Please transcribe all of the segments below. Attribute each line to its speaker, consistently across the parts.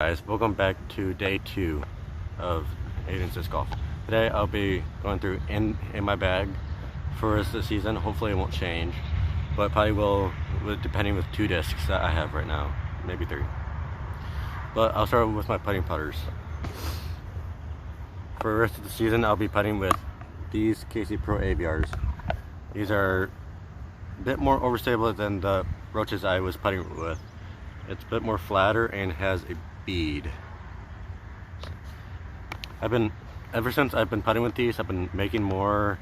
Speaker 1: Guys, welcome back to day 2 of Aiden's disc golf. Today I'll be going through in my bag for the season. Hopefully it won't change, but probably will depending with 2 discs that I have right now, maybe 3. But I'll start with my putting putters. For the rest of the season, I'll be putting with these KC Pro AVRs. These are a bit more overstable than the Roaches I was putting with. It's a bit more flatter and has a bead. Ever since I've been putting with these, I've been making more.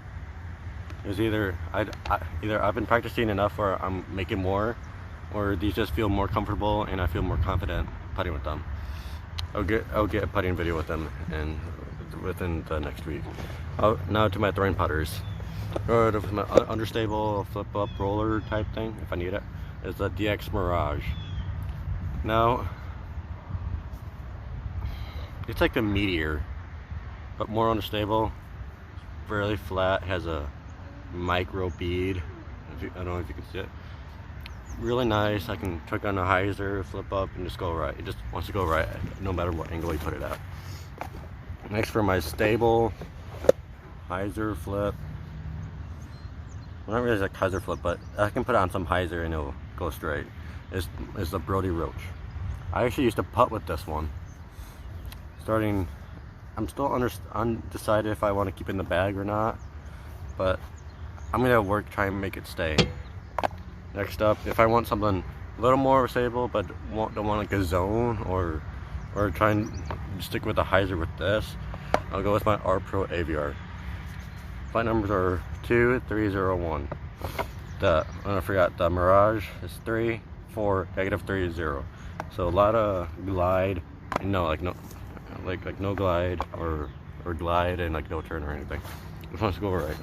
Speaker 1: It's either I've been practicing enough where I'm making more, or these just feel more comfortable and I feel more confident putting with them. I'll get a putting video with them and within the next week. Now to my throwing putters. Or my understable flip up roller type thing, if I need it, is the DX Mirage. Now, it's like the Meteor, but more unstable, fairly flat, has a micro bead. I don't know if you can see it. Really nice. I can trick on a hyzer, flip up, and just go right. It just wants to go right, no matter what angle you put it at. Next, for my stable hyzer flip. Well, not really like hyzer flip, but I can put it on some hyzer and it'll go straight. Is the Brody Roach. I actually used to putt with this one. I'm still undecided if I want to keep it in the bag or not, but I'm gonna try and make it stay. Next up, if I want something a little more stable but don't want like a zone or try and stick with the hyzer with this, I'll go with my R Pro AVR. Flight numbers are 2301. I forgot the Mirage is 3, 4, -30. So a lot of glide, no glide or glide and like no turn or anything. Just wants to go right.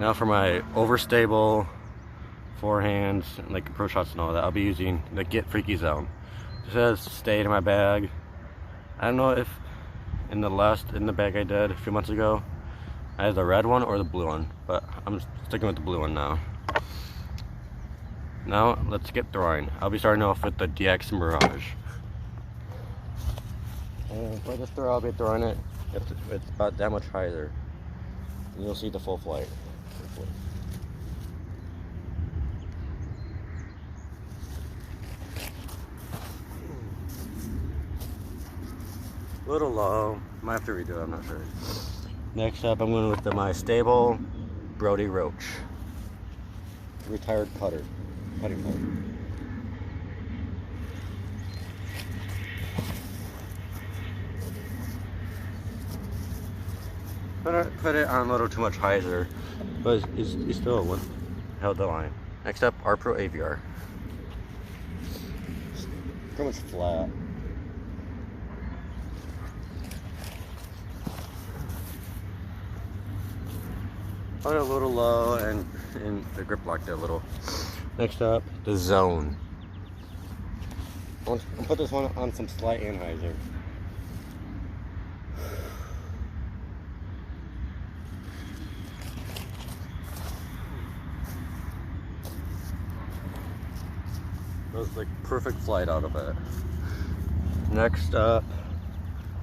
Speaker 1: Now for my Overstable Forehands, like approach shots and all that, I'll be using the Get Freaky Zone. This has stayed in my bag. I don't know if in the bag I did a few months ago, I had the red one or the blue one, but I'm sticking with the blue one now. Now let's get throwing. I'll be starting off with the DX Mirage. And for this throw, I'll be throwing it. It's about that much higher. And you'll see the full flight. A little low. Might have to redo it. I'm not sure. Next up, I'm going with my stable Brody Roach. Retired putting putter. Put it on a little too much hyzer, but he still held the line. Next up, R Pro AVR. Pretty much flat. Put it a little low and the grip locked it a little. Next up, the Zone. I'll put this one on some slight anhyzer. That was like perfect flight out of it. Next up,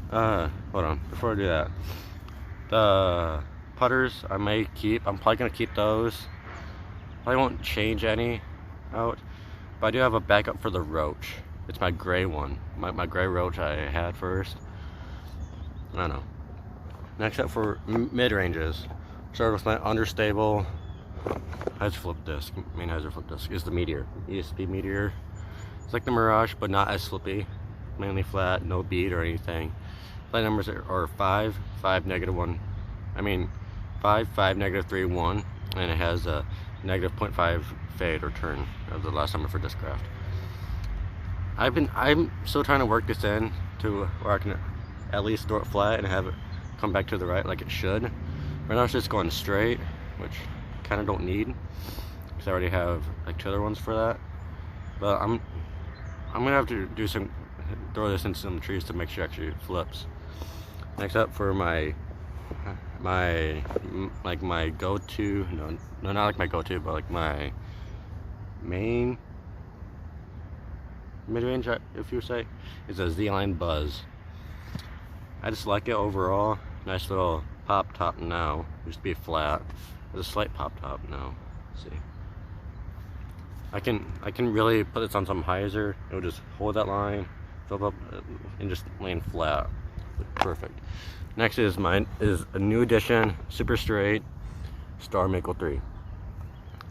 Speaker 1: hold on, before I do that, the putters I may keep. I'm probably gonna keep those. Probably won't change any out, but I do have a backup for the Roach. It's my gray one, my gray Roach I had first. I don't know. Next up for mid-ranges, start with my Understable hyzer flip disc. Main hyzer flip disc is the Meteor, ESP Meteor. It's like the Mirage, but not as flippy. Mainly flat, no bead or anything. Flight numbers are 5, 5, -1. I mean 5, 5, -3, 1, and it has a -0.5 fade or turn of the last number for Discraft. I'm still trying to work this in to where I can at least throw it flat and have it come back to the right like it should. Right now it's just going straight, which I kind of don't need because I already have like 2 other ones for that. But I'm gonna have to throw this into some trees to make sure it actually flips. Next up for my go-to, no, not like my go-to, but like my main mid-range, if you say, is a Z-Line Buzz. I just like it overall. Nice little pop top now. Used to be flat. There's a slight pop top now. Let's see. I can really put this on some hyzer. It will just hold that line, fill up, and just land flat. Perfect. Next is a new addition, super straight Star Mako 3.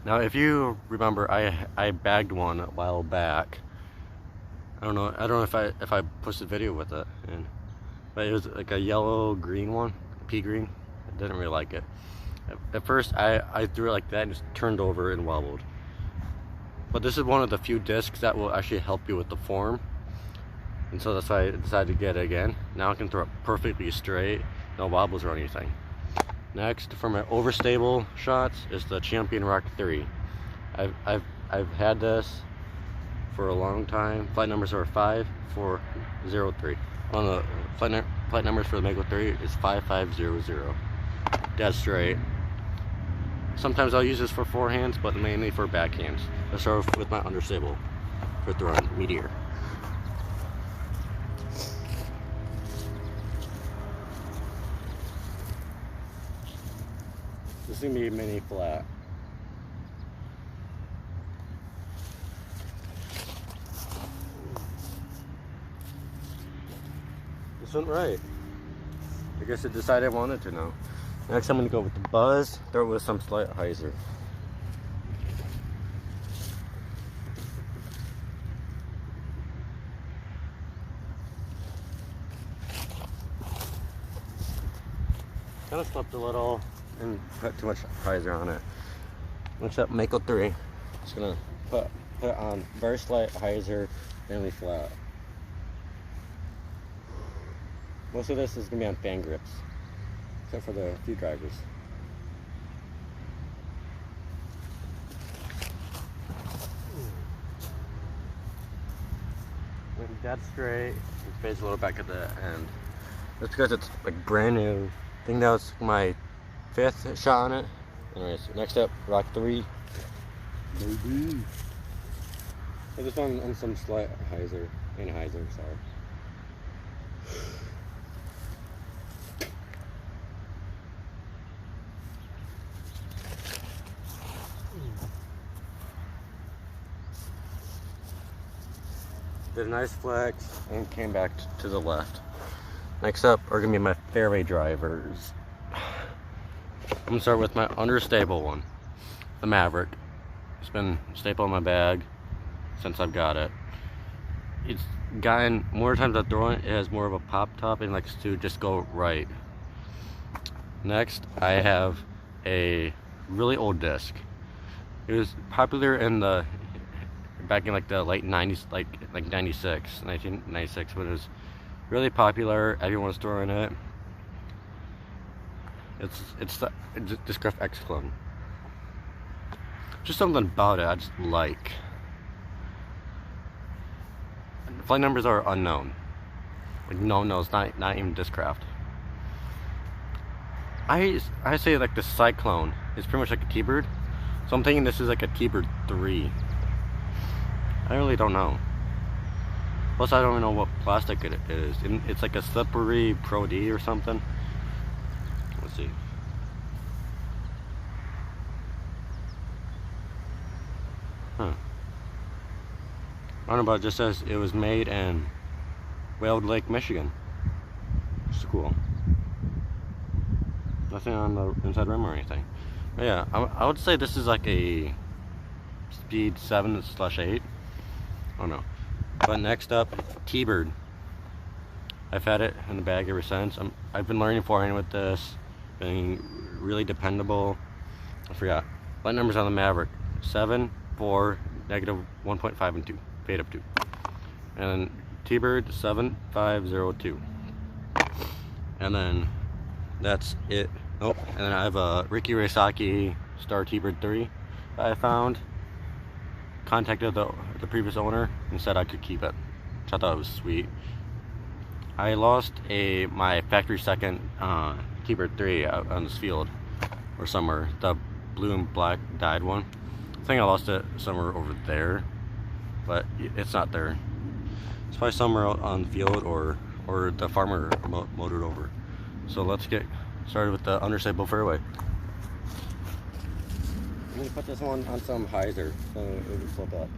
Speaker 1: Now, if you remember, I bagged one a while back. I don't know if I posted a video with it, but it was like a yellow green one, pea green. I didn't really like it. At first, I threw it like that and just turned over and wobbled. But this is one of the few discs that will actually help you with the form. And so that's why I decided to get it again. Now I can throw it perfectly straight, no wobbles or anything. Next, for my overstable shots, is the Champion Rock 3. I've had this for a long time. Flight numbers are 5403. One of the flight numbers for the Mako 3 is 5500. Dead straight. Sometimes I'll use this for forehands, but mainly for backhands. Let's start with my understable for throwing Meteor. This is going to be mini flat. This went right. I guess it decided I wanted to now. Next I'm going to go with the Buzz, throw it with some slight hyzer. Kind of slipped a little and put too much hyzer on it. Next up, Mako 3. Just gonna put on very slight hyzer, mainly flat. Most of this is gonna be on fan grips, except for the few drivers. Dead straight. It fades a little back at the end. That's because it's like brand new. I think that was my 5th shot on it. Anyways, next up, Rock 3. Baby. So this one on some slight hyzer, sorry. Did a nice flex and came back to the left. Next up are gonna be my Fairway Drivers. I'm gonna start with my understable one, the Maverick. It's been stapled in my bag since I've got it. It's gotten more times I throw it, it has more of a pop top and likes to just go right. Next, I have a really old disc. It was popular in the back in like the late 90s, like 1996, when it was really popular. Everyone was throwing it. It's the Discraft X clone. Just something about it I just like. Flight numbers are unknown. Like no, it's not even Discraft. I say like the Cyclone is pretty much like a T-Bird, so I'm thinking this is like a T-Bird 3. I really don't know. Plus, I don't even know what plastic it is. It's like a slippery Pro D or something. Let's see. Huh. I don't know, but it just says it was made in Whale Lake, Michigan. Which is cool. Nothing on the inside rim or anything. But yeah, I would say this is like a speed 7/8. Oh no. But next up, T-Bird. I've had it in the bag ever since. I've been learning forehand with this, being really dependable. I forgot. Flight numbers on the Maverick: 7, 4, -1.5, and 2. Fade up 2. And then T-Bird 7502. And then that's it. Oh, and then I have a Ricky Reisaki Star T-Bird 3 that I found. Contacted the previous owner and said I could keep it, which I thought was sweet. I lost my factory second T-Bird 3 out on this field or somewhere, the blue and black dyed one. I think I lost it somewhere over there, but it's not there. It's probably somewhere out on the field or the farmer mowed it over. So let's get started with the Understable Fairway. I'm gonna put this one on some hyzer so it will flip up.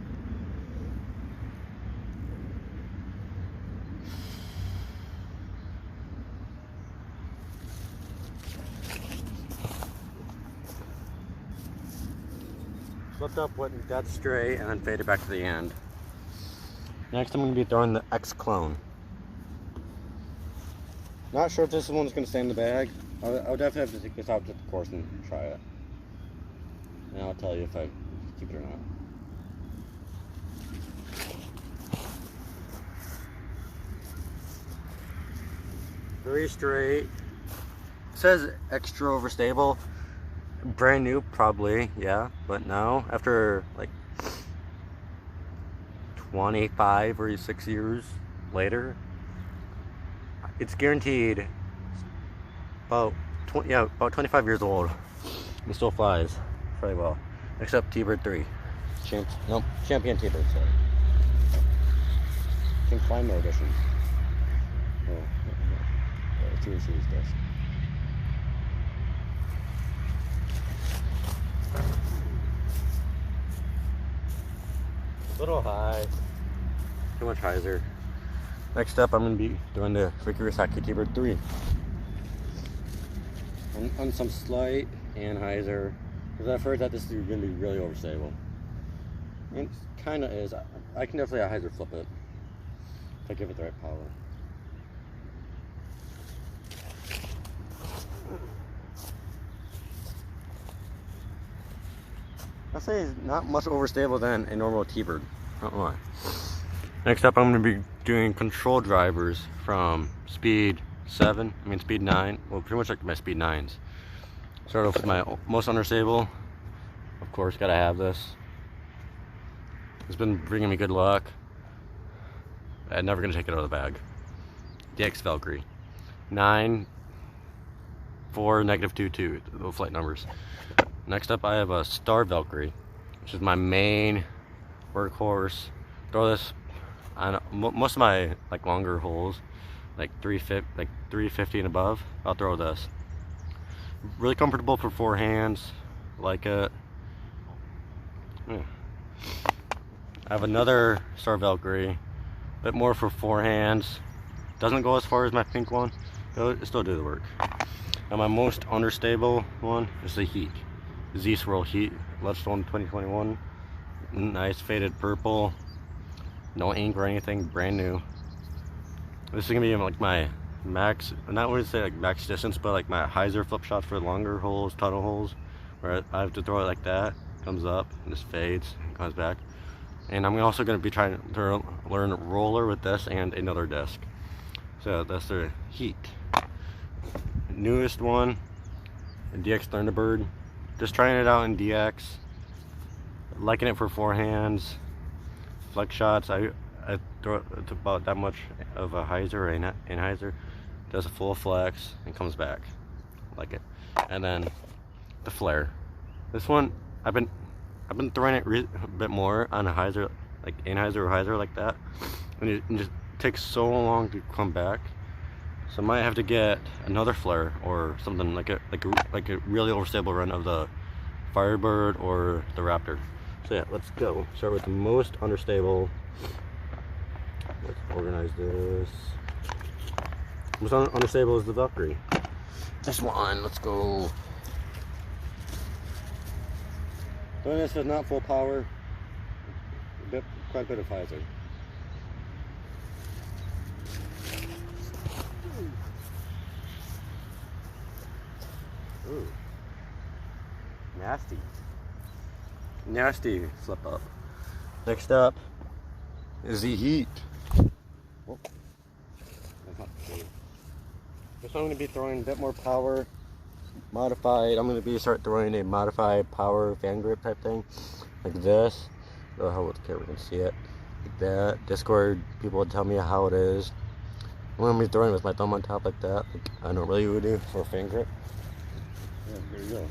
Speaker 1: Flipped up, went dead straight, and then faded back to the end. Next, I'm going to be throwing the X clone. Not sure if this one's going to stay in the bag. I'll definitely have to take this out to the course and try it. And I'll tell you if I keep it or not. Very straight. It says extra overstable. Brand new, probably, yeah. But now, after like 25 or 6 years later, it's guaranteed about 25 years old. It still flies very well, except T-Bird 3. Champion T-Bird, sorry. Can fly more edition. Oh, Series does. A little high. Too much hyzer. Next up, I'm going to be doing the Vigorous Hockey T-Bird 3. On some slight and hyzer. Because I've heard that this is going to be really overstable. It kind of is. I can definitely hyzer flip it. If I give it the right power. I'll say it's not much overstable than a normal T-Bird. Not lie. Next up, I'm going to be doing control drivers from speed 9. Well, pretty much like my speed 9s. Start off with my most understable. Of course, gotta have this. It's been bringing me good luck. I'm never gonna take it out of the bag. DX Valkyrie. 9, 4, -22, the flight numbers. Next up, I have a Star Valkyrie, which is my main workhorse. Throw this on most of my like longer holes, like 350 and above. I'll throw this. Really comfortable for forehands, like it. Yeah. I have another Star Valkyrie, a bit more for forehands. Doesn't go as far as my pink one, but it still do the work. And my most understable one is the Heat. Z-Swirl Heat, Ledgestone 2021. Nice faded purple. No ink or anything, brand new. This is gonna be like my max, not really say like max distance, but like my hyzer flip shot for longer holes, tunnel holes, where I have to throw it like that, comes up and just fades and comes back. And I'm also gonna be trying to learn roller with this and another disc. So that's the Heat. Newest one, DX Thunderbird. Just trying it out in DX. Liking it for forehands, flex shots. I throw it to about that much of a hyzer, in hyzer. Does a full flex and comes back. Like it. And then the flare. This one I've been throwing it a bit more on a hyzer, like in hyzer or hyzer like that, and it just takes so long to come back. So I might have to get another flare or something like a really overstable run of the Firebird or the Raptor. So yeah, let's go. Start with the most understable. Let's organize this. Most understable is the Valkyrie. This one, let's go. Doing this with not full power, quite a bit of hyzer. Ooh. Nasty flip up. Next up is the Heat. Oh. This one I'm going to be throwing a bit more power, modified. I'm going to start throwing a modified power fan grip type thing, like this. I don't know how the camera can see it. Like that. Discord people would tell me how it is. I'm going to be throwing with my thumb on top like that. Like I normally would do for a fan grip. Yeah, here you go.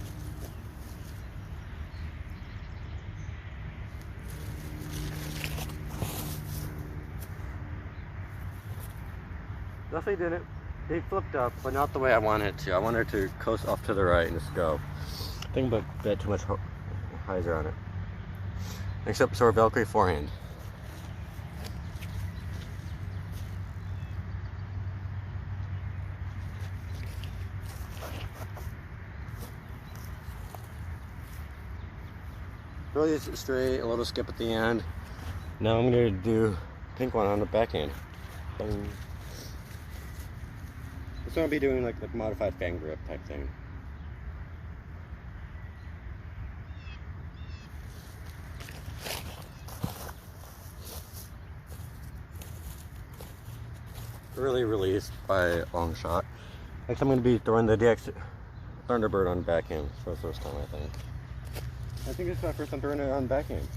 Speaker 1: Definitely didn't. They flipped up, but not the way I wanted it to. I wanted it to coast off to the right and just go. I think a bit too much hyzer on it. Next up is our Valkyrie forehand. Really straight, a little skip at the end. Now I'm going to do pink one on the backhand. Boom. It's going to be doing like the modified fan grip type thing. Really released by a long shot. Next I'm going to be throwing the DX Thunderbird on backhand for the first time, I think. I think it's my first time throwing it on backhand.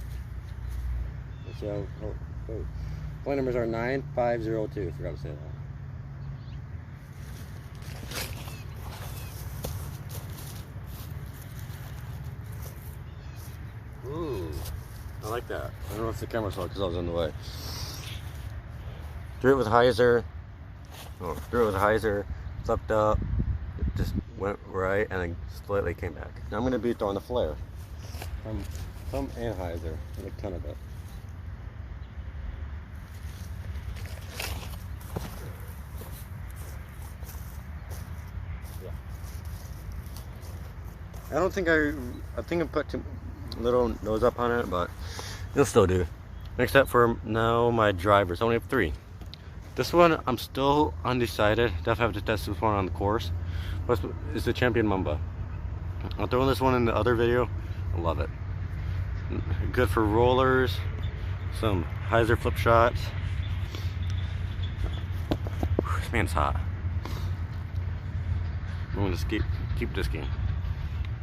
Speaker 1: So, play numbers are 9502. Forgot to say that. Ooh, I like that. I don't know if the camera saw it because I was in the way. Threw it with hyzer. Oh, threw it with hyzer. Flipped up. It just went right and then slightly came back. Now I'm going to be throwing the flare. Thumb and hyzer, like a ton of it. Yeah. I think I put too little nose up on it, but it'll still do. Next up for now, my drivers. I only have 3. This one I'm still undecided. Definitely have to test this one on the course. But it's the Champion Mamba. I'll throw this one in the other video. I love it. Good for rollers, some hyzer flip shots. This man's hot. I'm gonna just keep disking.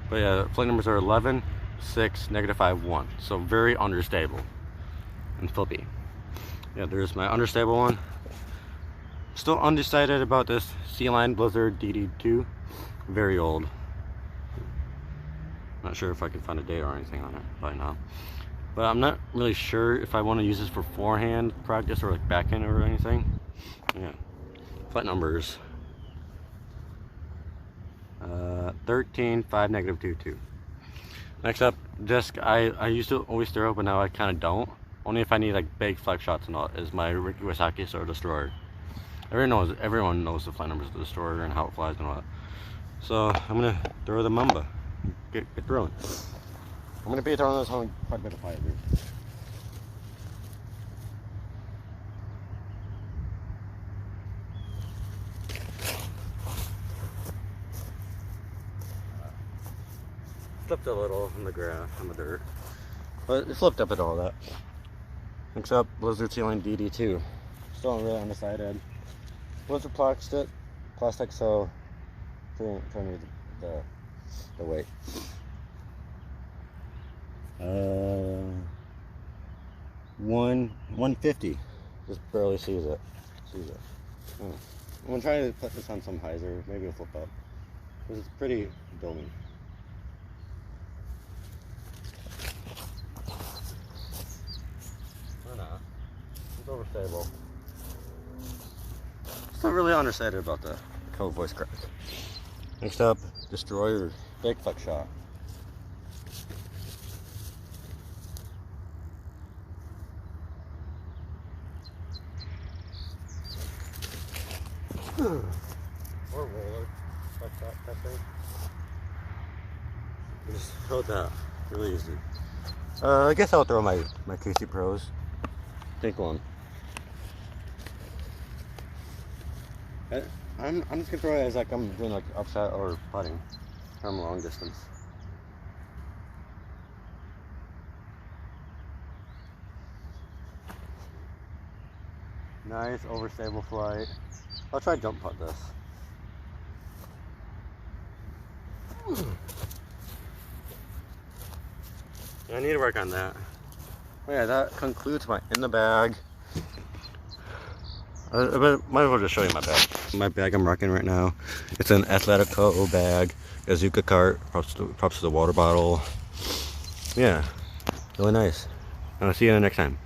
Speaker 1: But yeah, flight numbers are 11, 6, -5, 1. So very understable and flippy. Yeah, there's my understable one. Still undecided about this Sea Lion Blizzard DD2. Very old. Not sure if I can find a date or anything on it, probably not. But I'm not really sure if I want to use this for forehand practice or like backhand or anything. Yeah. Flight numbers. 13, 5, -22. Next up, disc. I used to always throw, but now I kind of don't. Only if I need like big flex shots and all. Is my Ricky Wysocki Star Destroyer. Everyone knows the flight numbers of the Destroyer and how it flies and all that. So I'm gonna throw the Mamba. Get throwing. I'm gonna be throwing this on quite a bit of fire. Flipped a little in the grass, on the dirt, but it flipped up at all that. Next up, Blizzard Sea Lion DD2. Still really undecided. Blizzard plastic, so trying to the weight. 150. Just barely sees it. I'm gonna try to put this on some hyzer. Maybe it'll flip up. Because it's pretty domey. Or not. It's overstable. Still really undecided about the code voice crack. Next up, Destroyer big flex shot. Or roller, flex shot type thing. Just hold that, really easy. I guess I'll throw my KC Pros. Pink one. I'm just gonna throw it as like I'm doing like upset or putting from a long distance. Nice overstable flight. I'll try jump putt this. I need to work on that. Oh yeah, that concludes my in the bag. I might as well just show you my bag. My bag I'm rocking right now. It's an Athletico bag, a Zuka cart, props to the water bottle. Yeah, really nice. I'll see you next time.